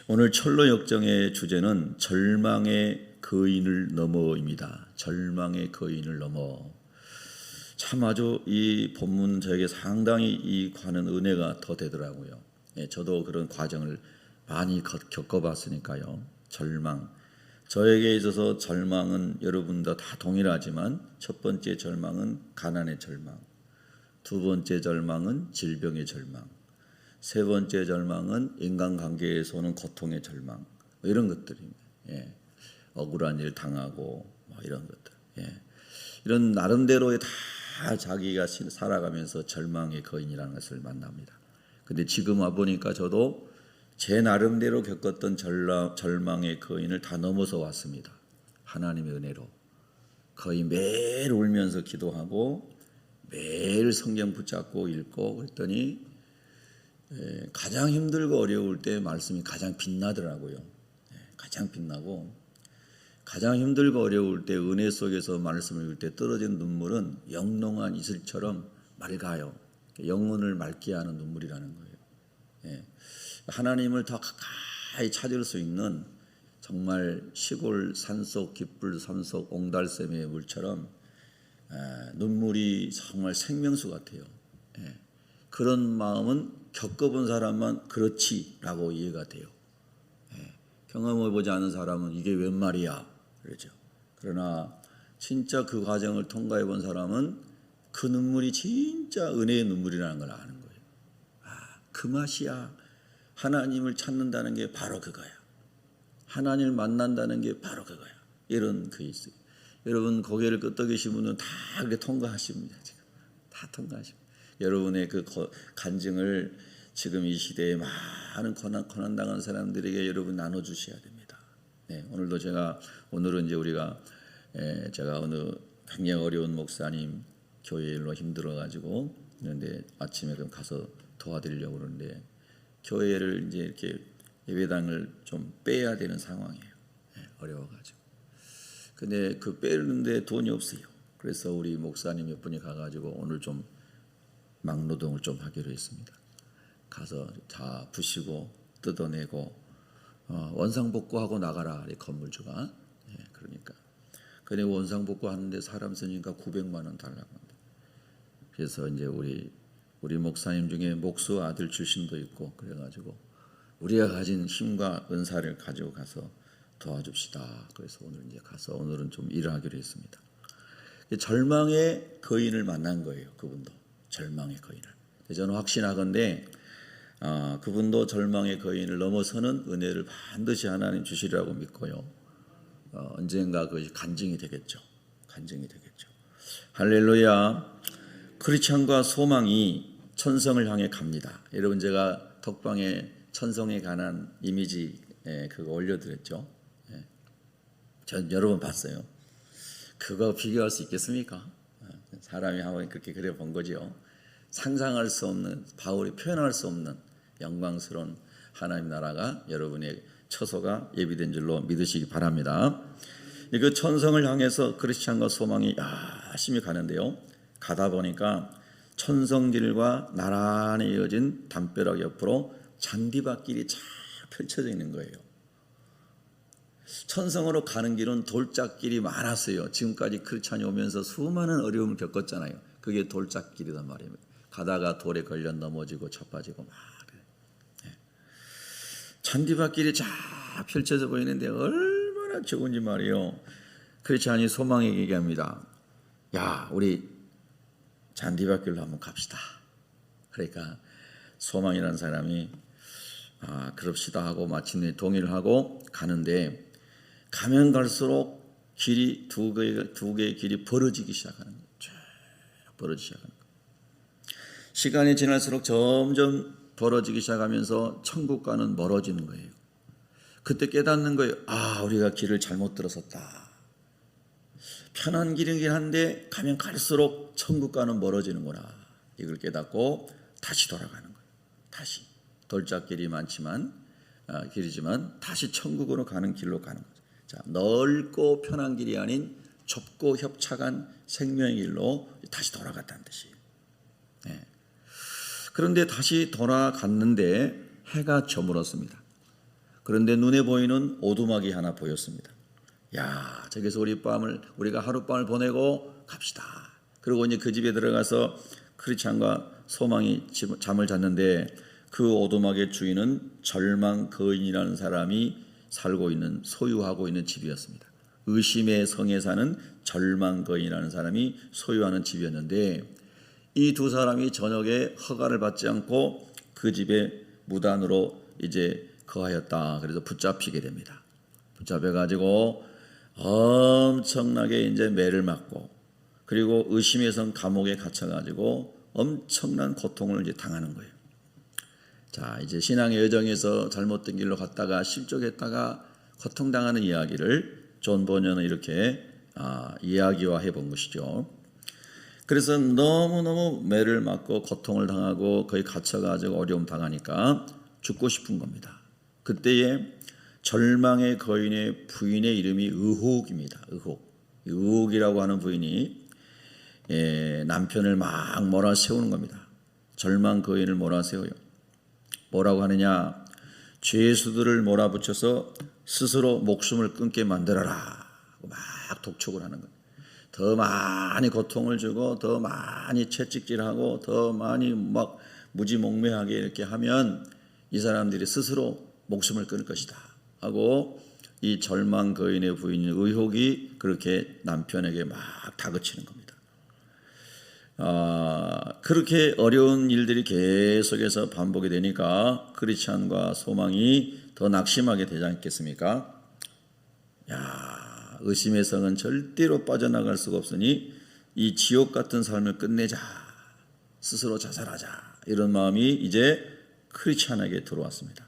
오늘 철로 역정의 주제는 절망의 거인을 넘어입니다. 절망의 거인을 넘어. 참 아주 이 본문 저에게 상당히 이 관한 은혜가 더 되더라고요. 저도 그런 과정을 많이 겪어봤으니까요. 절망. 저에게 있어서 절망은 여러분도 다 동일하지만 첫 번째 절망은 가난의 절망, 두 번째 절망은 질병의 절망, 세 번째 절망은 인간관계에서 오는 고통의 절망, 이런 것들입니다. 억울한 일 당하고 이런 것들. 이런 나름대로의 다 자기가 살아가면서 절망의 거인이라는 것을 만납니다. 근데 지금 와보니까 저도 제 나름대로 겪었던 절망의 거인을 다 넘어서 왔습니다. 하나님의 은혜로. 거의 매일 울면서 기도하고 매일 성경 붙잡고 읽고 그랬더니 가장 힘들고 어려울 때 말씀이 가장 빛나더라고요. 가장 빛나고 가장 힘들고 어려울 때 은혜 속에서 말씀을 읽을 때 떨어진 눈물은 영롱한 이슬처럼 맑아요. 영혼을 맑게 하는 눈물이라는 거예요. 하나님을 더 가까이 찾을 수 있는 정말 시골 산속 깊을 산속 옹달샘의 물처럼 눈물이 정말 생명수 같아요. 그런 마음은 겪어본 사람만 그렇지라고 이해가 돼요. 경험해보지 않은 사람은 이게 웬 말이야 그러죠. 그러나 진짜 그 과정을 통과해본 사람은 그 눈물이 진짜 은혜의 눈물이라는 걸 아는 거예요. 그 맛이야. 하나님을 찾는다는 게 바로 그거야. 하나님을 만난다는 게 바로 그거야. 이런 그 있어요. 여러분 고개를 끄덕이신 분은 다 그렇게 통과하십니다. 지금 다 통과하십니다. 여러분의 그 간증을 지금 이 시대에 많은 고난 당한 사람들에게 여러분 나눠주셔야 됩니다. 오늘은 이제 우리가 제가 어느 굉장히 어려운 목사님 교회 일로 힘들어가지고 그런데 아침에 그럼 가서 도와드리려고 그러는데 교회를 이제 이렇게 예배당을 좀 빼야 되는 상황이에요. 어려워가지고. 근데 그 빼는데 돈이 없어요. 그래서 우리 목사님 몇 분이 가가지고 오늘 좀 막노동을 좀 하기로 했습니다. 가서 다 부시고 뜯어내고 원상복구하고 나가라 이 건물주가. 그러니까 근데 원상복구 하는데 사람 쓰니까 900만 원 달라고 합니다. 그래서 이제 우리 목사님 중에 목수 아들 출신도 있고 그래가지고 우리가 가진 힘과 은사를 가지고 가서 도와줍시다. 그래서 오늘 이제 가서 오늘은 좀 일을 하기로 했습니다. 절망의 거인을 만난 거예요. 그분도 절망의 거인을. 저는 확신하건대 그분도 절망의 거인을 넘어서는 은혜를 반드시 하나님 주시리라고 믿고요. 언젠가 그것이 간증이 되겠죠. 간증이 되겠죠. 할렐루야. 크리스찬과 소망이 천성을 향해 갑니다. 여러분 제가 톡방에 천성에 관한 이미지 그거 올려드렸죠. 전 여러 번 봤어요. 그거 비교할 수 있겠습니까? 사람이 한번 그렇게 그려본 거죠. 상상할 수 없는 바울이 표현할 수 없는 영광스러운 하나님 나라가 여러분의 처소가 예비된 줄로 믿으시기 바랍니다. 그 천성을 향해서 크리스찬과 소망이 열심히 가는데요. 가다 보니까 천성길과 나란히 이어진 담벼락 옆으로 잔디밭길이 쫙 펼쳐져 있는 거예요. 천성으로 가는 길은 돌짝길이 많았어요. 지금까지 크리스찬이 오면서 수많은 어려움을 겪었잖아요. 그게 돌짝길이란 말입니다. 가다가 돌에 걸려 넘어지고 쳐빠지고 막 잔디밭길이 쫙 펼쳐져 보이는데 얼마나 좋은지 말이에요. 크리스찬이 소망에게 얘기합니다. 야, 우리 잔디밭길로 한번 갑시다. 그러니까 소망이라는 사람이 그럽시다 하고 마침내 동의를 하고 가는데 가면 갈수록 길이 두 개의 길이 벌어지기 시작하는 거예요. 쭉 벌어지기 시작하는 거예요. 시간이 지날수록 점점 벌어지기 시작하면서 천국과는 멀어지는 거예요. 그때 깨닫는 거예요. 우리가 길을 잘못 들었었다. 편한 길이긴 한데 가면 갈수록 천국과는 멀어지는구나. 이걸 깨닫고 다시 돌아가는 거예요. 다시 돌짝길이 많지만 길이지만 다시 천국으로 가는 길로 가는 거죠. 자, 넓고 편한 길이 아닌 좁고 협착한 생명의 길로 다시 돌아갔다는 뜻이에요. 그런데 다시 돌아갔는데 해가 저물었습니다. 그런데 눈에 보이는 오두막이 하나 보였습니다. 야, 저기서 우리가 하룻밤을 보내고 갑시다. 그리고 이제 그 집에 들어가서 크리스찬과 소망이 잠을 잤는데 그 오두막의 주인은 절망 거인이라는 사람이 살고 있는, 소유하고 있는 집이었습니다. 의심의 성에 사는 절망 거인이라는 사람이 소유하는 집이었는데 이 두 사람이 저녁에 허가를 받지 않고 그 집에 무단으로 이제 거하였다. 그래서 붙잡히게 됩니다. 붙잡혀가지고 엄청나게 이제 매를 맞고 그리고 의심의 성 감옥에 갇혀가지고 엄청난 고통을 이제 당하는 거예요. 자, 이제 신앙의 여정에서 잘못된 길로 갔다가 실족했다가 고통당하는 이야기를 존 버녀는 이렇게 이야기화해 본 것이죠. 그래서 너무너무 매를 맞고 고통을 당하고 거의 갇혀가지고 어려움 당하니까 죽고 싶은 겁니다. 그때에 절망의 거인의 부인의 이름이 의혹입니다. 의혹이라고 하는 부인이 남편을 막 몰아세우는 겁니다. 절망 거인을 몰아세워요. 뭐라고 하느냐? 죄수들을 몰아붙여서 스스로 목숨을 끊게 만들어라. 막 독촉을 하는 겁니다. 더 많이 고통을 주고 더 많이 채찍질하고 더 많이 막 무지몽매하게 이렇게 하면 이 사람들이 스스로 목숨을 끊을 것이다 하고 이 절망 거인의 부인인 의혹이 그렇게 남편에게 막 다그치는 겁니다. 그렇게 어려운 일들이 계속해서 반복이 되니까 크리스찬과 소망이 더 낙심하게 되지 않겠습니까? 의심의 성은 절대로 빠져나갈 수가 없으니 이 지옥 같은 삶을 끝내자, 스스로 자살하자, 이런 마음이 이제 크리스찬에게 들어왔습니다.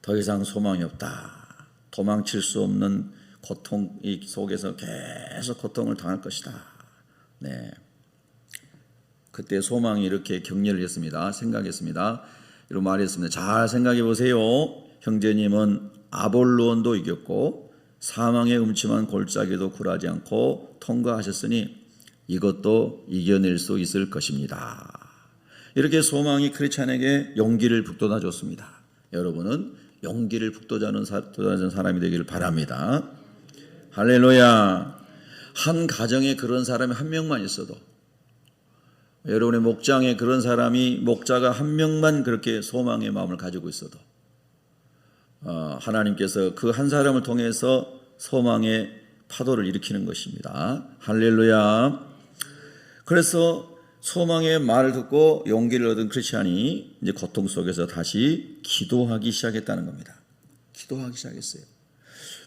더 이상 소망이 없다. 도망칠 수 없는 고통 속에서 계속 고통을 당할 것이다. 네. 그때 소망이 이렇게 격려를 했습니다. 생각했습니다. 이런 말했습니다. 잘 생각해 보세요. 형제님은 아볼론도 이겼고 사망의 음침한 골짜기도 굴하지 않고 통과하셨으니 이것도 이겨낼 수 있을 것입니다. 이렇게 소망이 크리스찬에게 용기를 북돋아 줬습니다. 여러분은 용기를 북돋아주는 사람이 되기를 바랍니다. 할렐루야. 한 가정에 그런 사람이 한 명만 있어도, 여러분의 목장에 그런 사람이, 목자가 한 명만 그렇게 소망의 마음을 가지고 있어도 하나님께서 그 한 사람을 통해서 소망의 파도를 일으키는 것입니다. 할렐루야. 그래서 소망의 말을 듣고 용기를 얻은 크리스찬이 이제 고통 속에서 다시 기도하기 시작했다는 겁니다. 기도하기 시작했어요.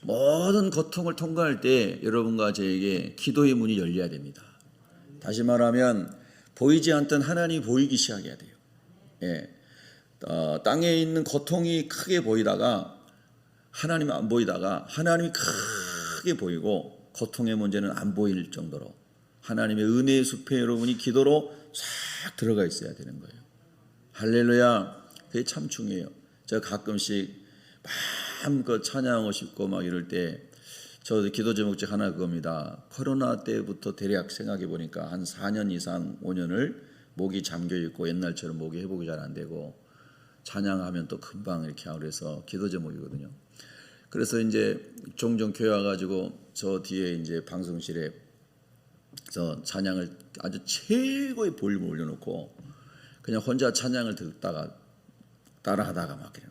모든 고통을 통과할 때 여러분과 저에게 기도의 문이 열려야 됩니다. 다시 말하면 보이지 않던 하나님이 보이기 시작해야 돼요. 땅에 있는 고통이 크게 보이다가 하나님이 안 보이다가 하나님이 크게 보이고 고통의 문제는 안 보일 정도로 하나님의 은혜의 숲에 여러분이 기도로 싹 들어가 있어야 되는 거예요. 할렐루야. 그게 참 중요해요. 제가 가끔씩 마음껏 찬양하고 싶고 막 이럴 때 저도 기도 제목 중 하나 그겁니다. 코로나 때부터 대략 생각해 보니까 한 4년 이상 5년을 목이 잠겨 있고 옛날처럼 목이 회복이 잘 안 되고 찬양하면 또 금방 이렇게 하고 그래서 기도 제목이거든요. 그래서 이제 종종 교회 와가지고 저 뒤에 이제 방송실에 저 찬양을 아주 최고의 볼륨을 올려놓고 그냥 혼자 찬양을 듣다가 따라하다가 막 그냥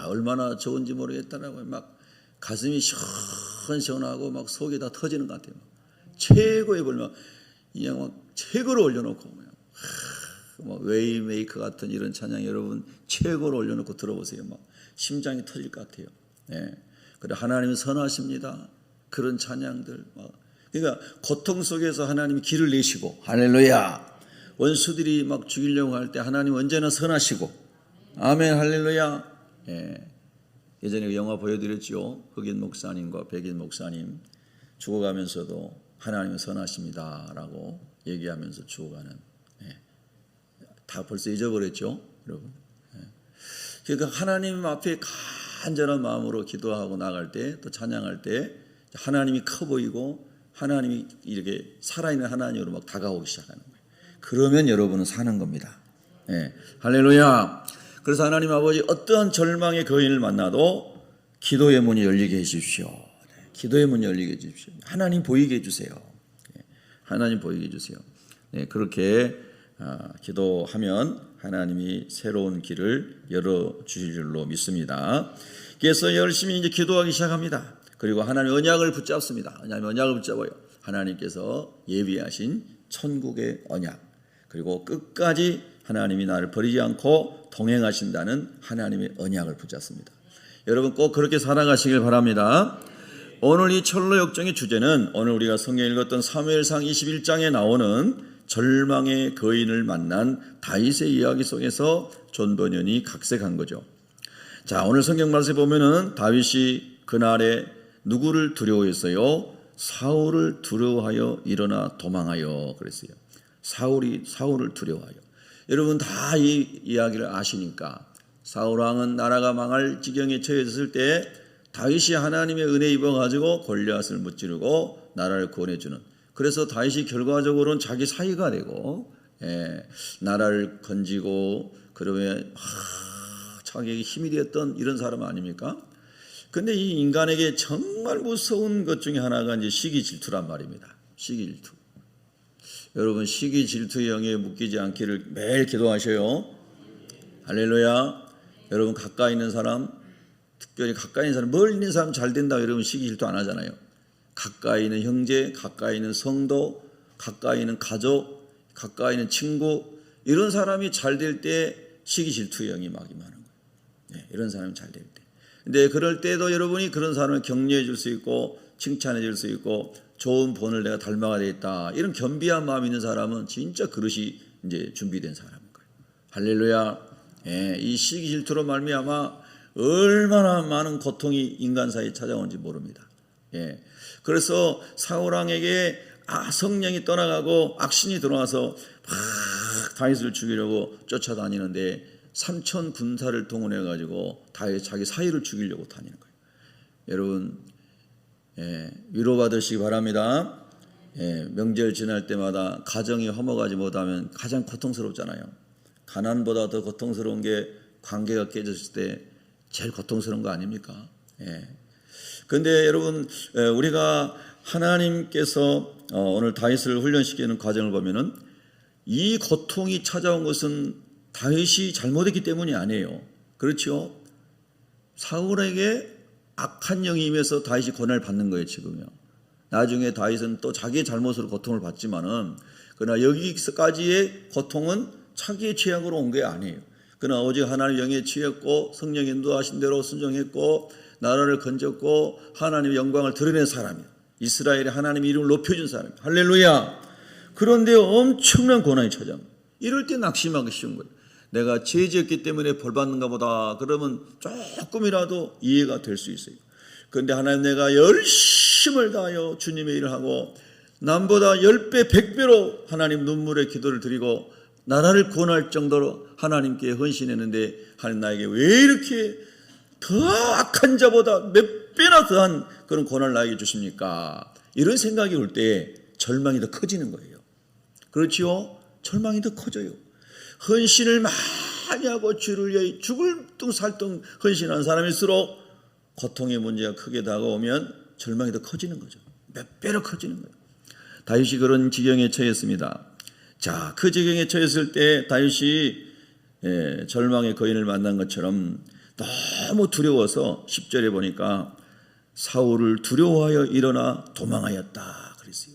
얼마나 좋은지 모르겠다라고 막 가슴이 시원시원하고 막 속이 다 터지는 것 같아요. 최고의 볼륨 그냥 막 최고로 올려놓고 그냥 뭐 웨이메이커 같은 이런 찬양 여러분 최고로 올려놓고 들어보세요. 막 심장이 터질 것 같아요. 네. 그래 하나님은 선하십니다. 그런 찬양들 그러니까 고통 속에서 하나님이 길을 내시고 할렐루야. 원수들이 막 죽이려고 할 때 하나님 언제나 선하시고 아멘 할렐루야. 예전에 영화 보여드렸죠. 흑인 목사님과 백인 목사님 죽어가면서도 하나님은 선하십니다 라고 얘기하면서 죽어가는, 다 벌써 잊어버렸죠 여러분. 그러니까 하나님 앞에 간절한 마음으로 기도하고 나갈 때 또 찬양할 때 하나님이 커 보이고 하나님이 이렇게 살아있는 하나님으로 막 다가오기 시작하는 거예요. 그러면 여러분은 사는 겁니다. 할렐루야. 그래서 하나님 아버지 어떠한 절망의 거인을 만나도 기도의 문이 열리게 해주십시오. 기도의 문이 열리게 해주십시오. 하나님 보이게 해주세요. 하나님 보이게 해주세요. 네, 그렇게 기도하면 하나님이 새로운 길을 열어주실 줄로 믿습니다. 그래서 열심히 이제 기도하기 시작합니다. 그리고 하나님 언약을 붙잡습니다. 하나님 언약을 붙잡아요. 하나님께서 예비하신 천국의 언약, 그리고 끝까지 하나님이 나를 버리지 않고 동행하신다는 하나님의 언약을 붙잡습니다. 여러분 꼭 그렇게 살아가시길 바랍니다. 오늘 이 철로 역정의 주제는 오늘 우리가 성경에 읽었던 사무엘상 21장에 나오는 절망의 거인을 만난 다윗의 이야기 속에서 존 버년이 각색한 거죠. 자, 오늘 성경 말씀에 보면은 다윗이 그날에 누구를 두려워했어요? 사울을 두려워하여 일어나 도망하여 그랬어요. 사울을 두려워하여. 여러분 다 이 이야기를 아시니까 사울 왕은 나라가 망할 지경에 처해졌을 때 다윗이 하나님의 은혜 입어가지고 골리앗을 무찌르고 나라를 구원해주는, 그래서 다윗이 결과적으로는 자기 사위가 되고 나라를 건지고 그러면 자기에게 힘이 되었던 이런 사람 아닙니까? 근데 이 인간에게 정말 무서운 것 중에 하나가 이제 시기 질투란 말입니다. 시기 질투. 여러분 시기 질투의 영에 묶이지 않기를 매일 기도하셔요. 할렐루야. 여러분 가까이 있는 사람, 특별히 가까이 있는 사람, 멀리 있는 사람 잘 된다 이러면 시기 질투 안 하잖아요. 가까이 있는 형제, 가까이 있는 성도, 가까이 있는 가족, 가까이 있는 친구, 이런 사람이 잘 될 때 시기 질투의 영이 막 임하는 거예요. 네, 이런 사람이 잘 될 때. 근데 그럴 때도 여러분이 그런 사람을 격려해 줄 수 있고 칭찬해 줄 수 있고 좋은 본을 내가 닮아가 되겠다, 이런 겸비한 마음이 있는 사람은 진짜 그릇이 이제 준비된 사람인 거예요. 할렐루야. 이 시기 질투로 말미암아 얼마나 많은 고통이 인간 사이에 찾아오는지 모릅니다. 그래서 사울 왕에게 성령이 떠나가고 악신이 들어와서 막 다윗을 죽이려고 쫓아다니는데 3천 군사를 동원해 가지고 다윗 자기 사위를 죽이려고 다니는 거예요. 여러분 위로받으시기 바랍니다. 명절 지날 때마다 가정이 화목하지 못하면 가장 고통스럽잖아요. 가난보다 더 고통스러운 게 관계가 깨졌을 때 제일 고통스러운 거 아닙니까? 그런데 여러분 우리가 하나님께서 오늘 다윗을 훈련시키는 과정을 보면은 이 고통이 찾아온 것은 다윗이 잘못했기 때문이 아니에요. 그렇죠? 사울에게 악한 영이 임해서 다윗이 고난을 받는 거예요. 지금요. 나중에 다윗은 또 자기의 잘못으로 고통을 받지만은, 그러나 여기까지의 고통은 자기의 죄악으로 온 게 아니에요. 그러나 오직 하나님 영에 취했고 성령 인도하신 대로 순종했고 나라를 건졌고 하나님의 영광을 드러낸 사람이에요. 이스라엘의 하나님의 이름을 높여준 사람이에요. 할렐루야. 그런데 엄청난 고난이 찾아옵니다. 이럴 때 낙심하기 쉬운 거예요. 내가 죄 지었기 때문에 벌 받는가 보다 그러면 조금이라도 이해가 될 수 있어요. 그런데 하나님, 내가 열심을 다하여 주님의 일을 하고 남보다 10배 100배로 하나님 눈물의 기도를 드리고 나라를 구원할 정도로 하나님께 헌신했는데 하나님 나에게 왜 이렇게 더 악한 자보다 몇 배나 더한 그런 고난을 나에게 주십니까? 이런 생각이 올 때 절망이 더 커지는 거예요. 그렇지요? 절망이 더 커져요. 헌신을 많이 하고 주를 위해 죽을 둥 살둥 헌신한 사람일수록 고통의 문제가 크게 다가오면 절망이 더 커지는 거죠. 몇 배로 커지는 거예요. 다윗이 그런 지경에 처했습니다. 자, 그 지경에 처했을 때 다윗이 절망의 거인을 만난 것처럼 너무 두려워서 10절에 보니까 사울을 두려워하여 일어나 도망하였다 그랬어요.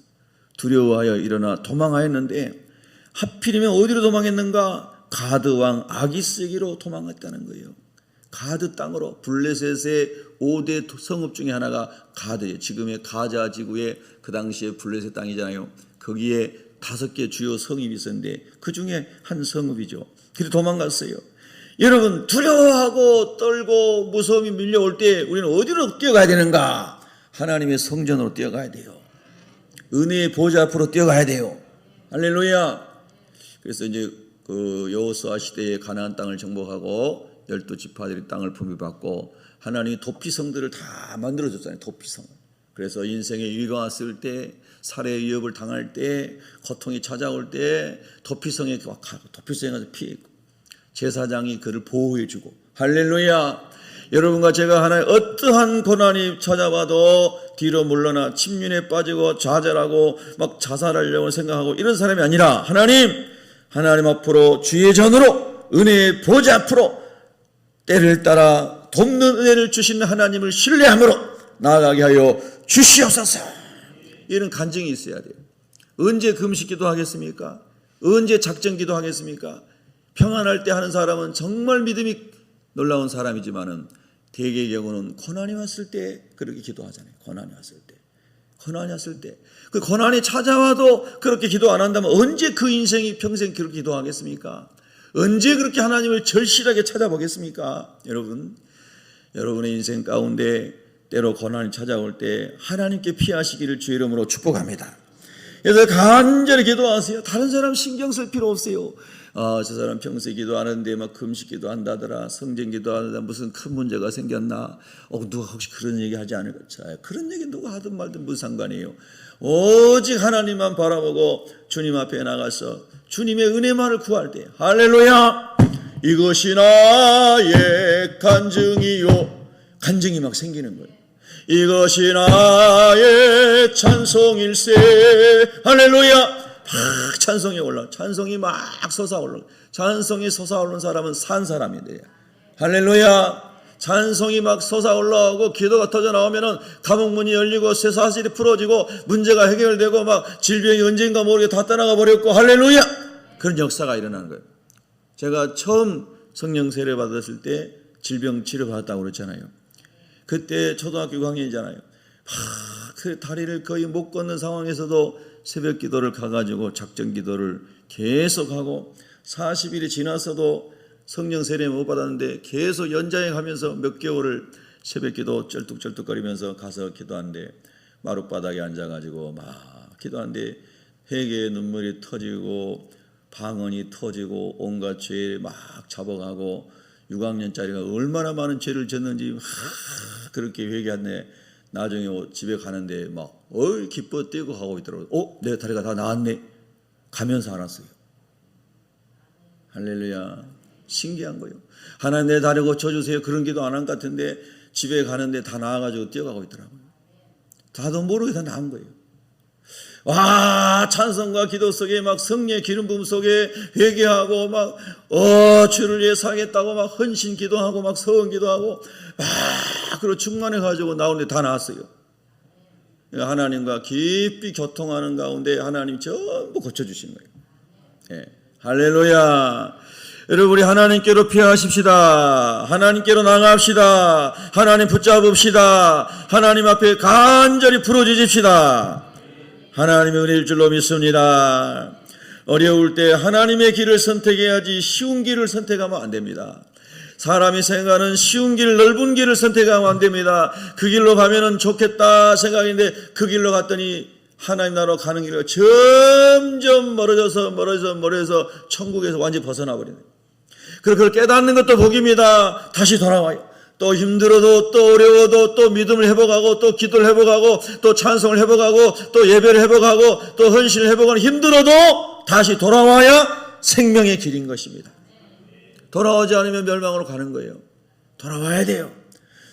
두려워하여 일어나 도망하였는데 하필이면 어디로 도망했는가? 가드 왕 아기스에게로 도망했다는 거예요. 가드 땅으로. 블레셋의 5대 성읍 중에 하나가 가드예요. 지금의 가자 지구의 그 당시에 블레셋 땅이잖아요. 거기에 5개 주요 성읍이 있었는데 그 중에 한 성읍이죠. 그래서 도망갔어요. 여러분 두려워하고 떨고 무서움이 밀려올 때 우리는 어디로 뛰어가야 되는가? 하나님의 성전으로 뛰어가야 돼요. 은혜의 보좌 앞으로 뛰어가야 돼요. 할렐루야. 그래서 이제 그 여호수아 시대에 가나안 땅을 정복하고 12지파들이 땅을 분배받고 하나님이 도피성들을 다 만들어줬잖아요. 도피성. 그래서 인생의 위기가 왔을 때, 살해 위협을 당할 때, 고통이 찾아올 때 도피성에 가서 피했고, 제사장이 그를 보호해주고. 할렐루야. 여러분과 제가 하나의 어떠한 고난이 찾아와도 뒤로 물러나 침륜에 빠지고 좌절하고 막 자살하려고 생각하고 이런 사람이 아니라 하나님 앞으로 주의 전으로 은혜의 보좌 앞으로 때를 따라 돕는 은혜를 주시는 하나님을 신뢰함으로 나아가게 하여 주시옵소서. 이런 간증이 있어야 돼요. 언제 금식기도 하겠습니까? 언제 작정기도 하겠습니까? 평안할 때 하는 사람은 정말 믿음이 놀라운 사람이지만은 대개의 경우는 고난이 왔을 때 그렇게 기도하잖아요. 고난이 왔을 때 그 고난이 찾아와도 그렇게 기도 안 한다면 언제 그 인생이 평생 그렇게 기도하겠습니까? 언제 그렇게 하나님을 절실하게 찾아보겠습니까? 여러분의 인생 가운데 때로 고난이 찾아올 때 하나님께 피하시기를 주의 이름으로 축복합니다. 그래서 간절히 기도하세요. 다른 사람 신경 쓸 필요 없어요. 저 사람 평소에 기도하는데 막 금식 기도한다더라, 성전 기도하는데 무슨 큰 문제가 생겼나? 누가 혹시 그런 얘기 하지 않을까? 그런 얘기 누가 하든 말든 무슨 상관이에요. 오직 하나님만 바라보고 주님 앞에 나가서 주님의 은혜만을 구할 때, 할렐루야! 이것이 나의 간증이요. 간증이 막 생기는 거예요. 이것이 나의 찬송일세. 할렐루야! 막 찬송이 올라, 찬송이 막 솟아올라. 찬송이 솟아오르는 사람은 산 사람인데, 할렐루야! 찬송이 막 솟아올라오고 기도가 터져 나오면은 감옥문이 열리고 쇠사슬이 풀어지고 문제가 해결되고 막 질병이 언젠가 모르게 다 떠나가 버렸고, 할렐루야! 그런 역사가 일어나는 거예요. 제가 처음 성령 세례 받았을 때 질병 치료 받았다고 그랬잖아요. 그때 초등학교 6학년이잖아요. 그 다리를 거의 못 걷는 상황에서도 새벽 기도를 가가지고 작정 기도를 계속하고 40일이 지났어도 성령 세례 못 받았는데 계속 연장해가면서 몇 개월을 새벽 기도 쩔뚝쩔뚝거리면서 가서 기도하는데 마룻바닥에 앉아가지고 막 기도하는데 회개의 눈물이 터지고 방언이 터지고 온갖 죄에 막 잡아가고 6학년짜리가 얼마나 많은 죄를 졌는지 그렇게 회개했네. 나중에 집에 가는데 막 기뻐 뛰고 가고 있더라고요. 내 다리가 다 나았네. 가면서 알았어요. 할렐루야. 신기한 거예요. 하나님 내 다리 고쳐주세요. 그런 기도 안 한 것 같은데 집에 가는데 다 나아가지고 뛰어가고 있더라고요. 다도 모르게 다 나은 거예요. 와, 찬송과 기도 속에 막 성령의 기름 부음 속에 회개하고 막 주를 위해 살겠다고 막 헌신 기도하고 막 서원 기도하고 막 그리고 충만해 가지고 나오는데 다 나았어요. 하나님과 깊이 교통하는 가운데 하나님 전부 고쳐주신 거예요. 네. 할렐루야. 여러분, 우리 하나님께로 피하십시다. 하나님께로 나갑시다. 하나님 붙잡읍시다. 하나님 앞에 간절히 부르짖읍시다. 하나님의 은혜일 줄로 믿습니다. 어려울 때 하나님의 길을 선택해야지 쉬운 길을 선택하면 안 됩니다. 사람이 생각하는 쉬운 길, 넓은 길을 선택하면 안 됩니다. 그 길로 가면은 좋겠다 생각인데 그 길로 갔더니 하나님 나라로 가는 길이 점점 멀어져서 천국에서 완전히 벗어나 버리는 거예요. 그걸 깨닫는 것도 복입니다. 다시 돌아와요. 또 힘들어도 또 어려워도 또 믿음을 회복하고 또 기도를 회복하고 또 찬송을 회복하고 또 예배를 회복하고 또 헌신을 회복하는 힘들어도 다시 돌아와야 생명의 길인 것입니다. 돌아오지 않으면 멸망으로 가는 거예요. 돌아와야 돼요.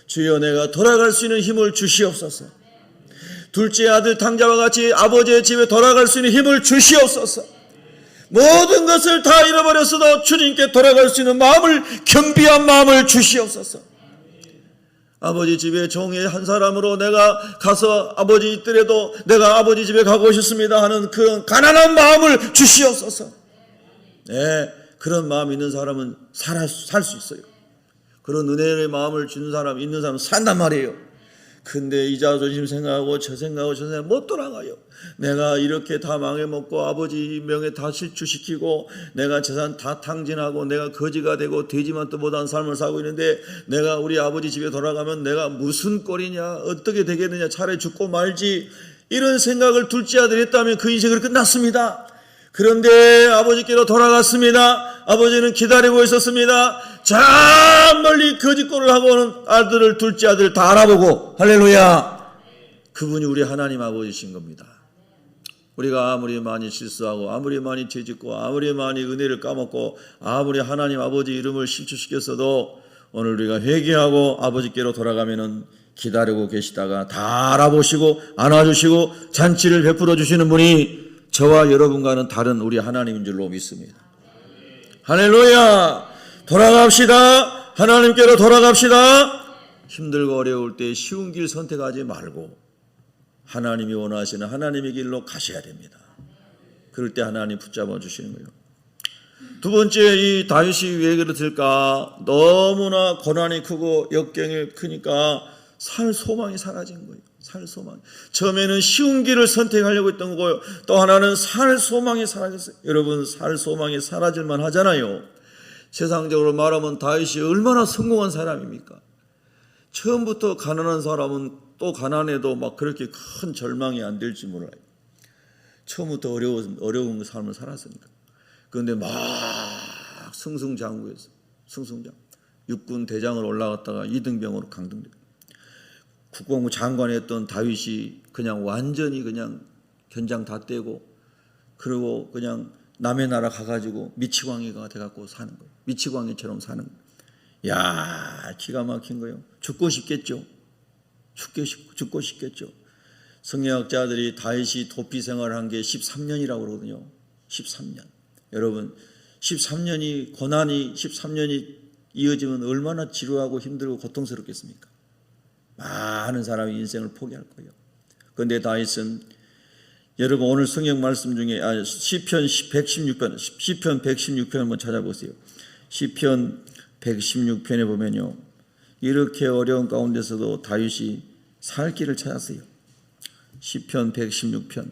주여 내가 돌아갈 수 있는 힘을 주시옵소서. 둘째 아들 탕자와 같이 아버지의 집에 돌아갈 수 있는 힘을 주시옵소서. 모든 것을 다 잃어버렸어도 주님께 돌아갈 수 있는 마음을, 겸비한 마음을 주시옵소서. 아버지 집에 종의 한 사람으로 내가 가서 아버지 있더라도 내가 아버지 집에 가고 싶습니다 하는 그런 가난한 마음을 주시옵소서. 네, 그런 마음 있는 사람은 살 수 있어요. 그런 은혜의 마음을 주는 사람, 있는 사람은 산단 말이에요. 근데 이 자존심 생각하고 저 생각하고 저 생각 못 돌아가요. 내가 이렇게 다 망해먹고 아버지 명예 다 실추시키고 내가 재산 다 탕진하고 내가 거지가 되고 돼지만 또 못한 삶을 살고 있는데 내가 우리 아버지 집에 돌아가면 내가 무슨 꼴이냐, 어떻게 되겠느냐, 차라리 죽고 말지, 이런 생각을 둘째 아들이 했다면 그 인생은 끝났습니다. 그런데 아버지께로 돌아갔습니다. 아버지는 기다리고 있었습니다. 저 멀리 거짓골을 하고 오는 아들을, 둘째 아들을 다 알아보고, 할렐루야, 그분이 우리 하나님 아버지신 겁니다. 우리가 아무리 많이 실수하고 아무리 많이 죄짓고 아무리 많이 은혜를 까먹고 아무리 하나님 아버지 이름을 실추시켰어도 오늘 우리가 회개하고 아버지께로 돌아가면은 기다리고 계시다가 다 알아보시고 안아주시고 잔치를 베풀어 주시는 분이 저와 여러분과는 다른 우리 하나님인 줄로 믿습니다. 할렐루야! 돌아갑시다. 하나님께로 돌아갑시다. 힘들고 어려울 때 쉬운 길 선택하지 말고 하나님이 원하시는 하나님의 길로 가셔야 됩니다. 그럴 때 하나님 붙잡아 주시는 거예요. 두 번째, 이 다윗이 왜 그랬을까? 너무나 고난이 크고 역경이 크니까 살 소망이 사라진 거예요. 살 소망. 처음에는 쉬운 길을 선택하려고 했던 거고요. 또 하나는 살 소망이 사라졌어요. 여러분, 살 소망이 사라질만 하잖아요. 세상적으로 말하면 다윗이 얼마나 성공한 사람입니까? 처음부터 가난한 사람은 또 가난해도 막 그렇게 큰 절망이 안 될지 몰라요. 처음부터 어려운 삶을 살았으니까. 그런데 막 승승장구했어. 승승장. 육군 대장을 올라갔다가 이등병으로 강등돼. 국방부 장관이 했던 다윗이 그냥 완전히 그냥 견장 다 떼고 그리고 그냥 남의 나라 가가지고 미치광이가 돼갖고 사는 거예요. 미치광이처럼 사는 거예요. 야, 기가 막힌 거예요. 죽고 싶겠죠. 죽고 싶겠죠. 성경학자들이 다윗이 도피 생활을 한 게 13년이라고 그러거든요. 13년. 여러분, 13년이 고난이 13년이 이어지면 얼마나 지루하고 힘들고 고통스럽겠습니까? 많은 사람이 인생을 포기할 거예요. 그런데 다윗은 여러분 오늘 성경 말씀 중에 시편 116편 한번 찾아보세요. 시편 116편에 보면요. 이렇게 어려운 가운데서도 다윗이 살 길을 찾았어요. 시편 116편.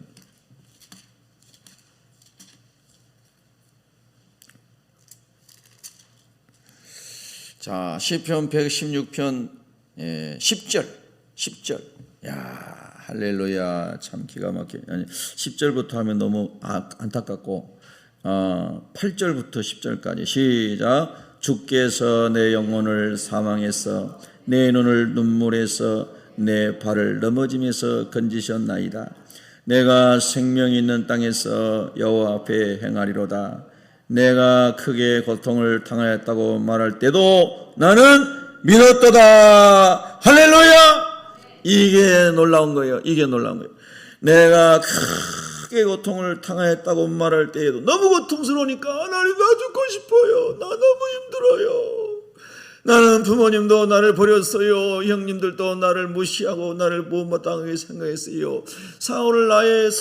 자, 시편 116편 10절. 야, 할렐루야. 참 기가 막혀. 10절부터 하면 너무 안타깝고 8절부터 10절까지 시작. 주께서 내 영혼을 사망해서 내 눈을 눈물에서 내 발을 넘어짐에서 건지셨나이다. 내가 생명이 있는 땅에서 여호와 앞에 행하리로다. 내가 크게 고통을 당하였다고 말할 때도 나는 믿었도다. 할렐루야. 이게 놀라운 거예요. 이게 놀라운 거예요. 내가 크게 고통을 당하였다고 말할 때에도 너무 고통스러우니까 하나님 나 죽고 싶어요. 나 너무 힘들어요. 나는 부모님도 나를 버렸어요. 형님들도 나를 무시하고 나를 못마땅하게 생각했어요. 사울 나의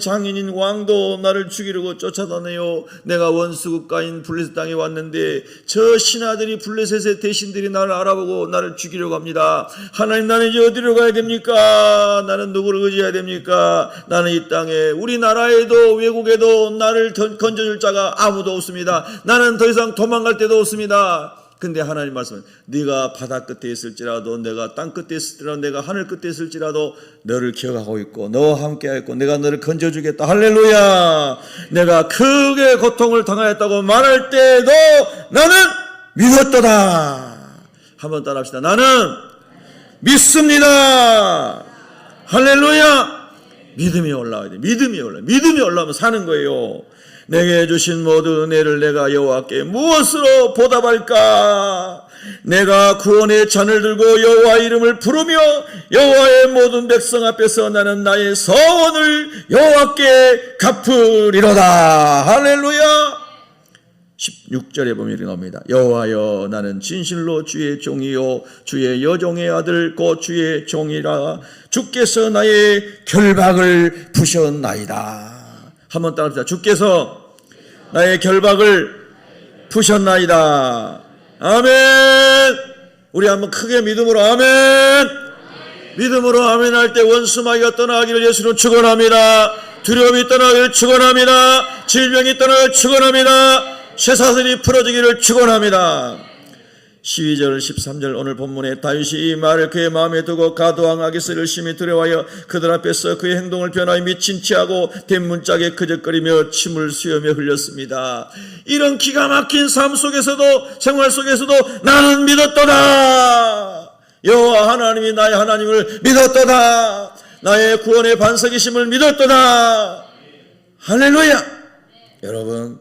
장인인 왕도 나를 죽이려고 쫓아다녀요. 내가 원수국가인 블레셋 땅에 왔는데 저 신하들이 블레셋의 대신들이 나를 알아보고 나를 죽이려고 합니다. 하나님, 나는 이제 어디로 가야 됩니까? 나는 누구를 의지해야 됩니까? 나는 이 땅에 우리나라에도 외국에도 나를 건져줄 자가 아무도 없습니다. 나는 더 이상 도망갈 데도 없습니다. 근데 하나님 말씀은 네가 바다 끝에 있을지라도 내가 땅 끝에 있을지라도 내가 하늘 끝에 있을지라도 너를 기억하고 있고 너와 함께 있고 내가 너를 건져주겠다. 할렐루야. 내가 크게 고통을 당하였다고 말할 때도 나는 믿었도다. 한번 따라합시다. 나는 믿습니다. 할렐루야. 믿음이 올라와야 돼. 믿음이 올라오면 사는 거예요. 내게 주신 모든 은혜를 내가 여호와께 무엇으로 보답할까? 내가 구원의 잔을 들고 여호와 이름을 부르며 여호와의 모든 백성 앞에서 나는 나의 서원을 여호와께 갚으리로다. 할렐루야. 16절에 보면 이렇게 나옵니다. 여호와여, 나는 진실로 주의 종이요 주의 여종의 아들 곧 주의 종이라. 주께서 나의 결박을 푸셨나이다. 한번 따라합시다. 주께서 나의 결박을 푸셨나이다. 아멘. 우리 한번 크게 믿음으로 아멘. 믿음으로 아멘 할 때 원수마귀가 떠나기를 예수는 축원합니다. 두려움이 떠나기를 축원합니다. 질병이 떠나기를 축원합니다. 쇠사슬이 풀어지기를 축원합니다. 12절 13절 오늘 본문에 다윗이 이 말을 그의 마음에 두고 가드왕 아기스를 열심히 두려워하여 그들 앞에서 그의 행동을 변하여 미친 체하고 대문짝에 그적거리며 침을 수여며 흘렸습니다. 이런 기가 막힌 삶 속에서도 생활 속에서도 나는 믿었도다. 여호와 하나님이 나의 하나님을 믿었도다. 나의 구원의 반석이심을 믿었도다. 할렐루야. 여러분,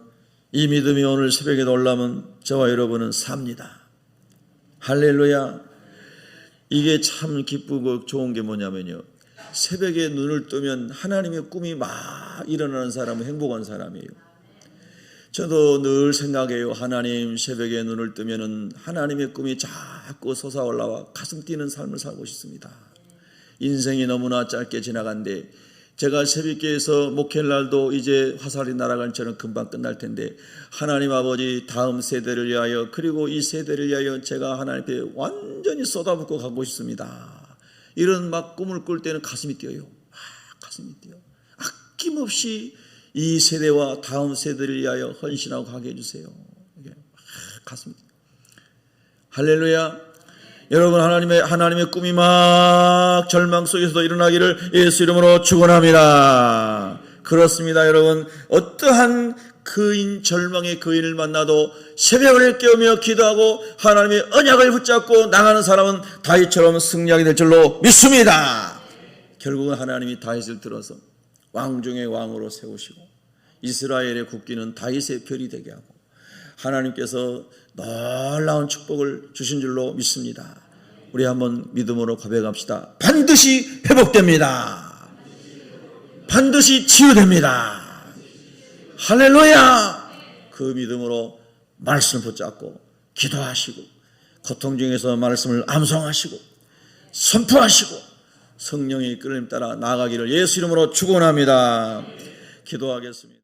이 믿음이 오늘 새벽에 올라오면 저와 여러분은 삽니다. 할렐루야. 이게 참 기쁘고 좋은 게 뭐냐면요, 새벽에 눈을 뜨면 하나님의 꿈이 막 일어나는 사람은 행복한 사람이에요. 저도 늘 생각해요. 하나님, 새벽에 눈을 뜨면은 하나님의 꿈이 자꾸 솟아올라와 가슴 뛰는 삶을 살고 싶습니다. 인생이 너무나 짧게 지나간데, 제가 새벽기에서 목회할 날도 이제 화살이 날아간 처럼 금방 끝날 텐데, 하나님 아버지 다음 세대를 위하여, 그리고 이 세대를 위하여 제가 하나님 앞에 완전히 쏟아붓고 가고 싶습니다. 이런 막 꿈을 꿀 때는 가슴이 뛰어요. 가슴이 뛰어. 아낌없이 이 세대와 다음 세대를 위하여 헌신하고 가게 해주세요. 가슴이 뛰어. 할렐루야. 여러분, 하나님의 꿈이 막 절망 속에서도 일어나기를 예수 이름으로 축원합니다. 그렇습니다. 여러분, 어떠한 절망의 거인을 만나도 새벽을 깨우며 기도하고 하나님의 언약을 붙잡고 나가는 사람은 다윗처럼 승리하게 될 줄로 믿습니다. 결국은 하나님이 다윗을 들어서 왕 중의 왕으로 세우시고 이스라엘의 국기는 다윗의 별이 되게 하고 하나님께서 놀라운 축복을 주신 줄로 믿습니다. 우리 한번 믿음으로 고백합시다. 반드시 회복됩니다. 반드시 치유됩니다. 할렐루야. 그 믿음으로 말씀을 붙잡고 기도하시고 고통 중에서 말씀을 암송하시고 선포하시고 성령의 이끌림 따라 나아가기를 예수 이름으로 축원합니다. 기도하겠습니다.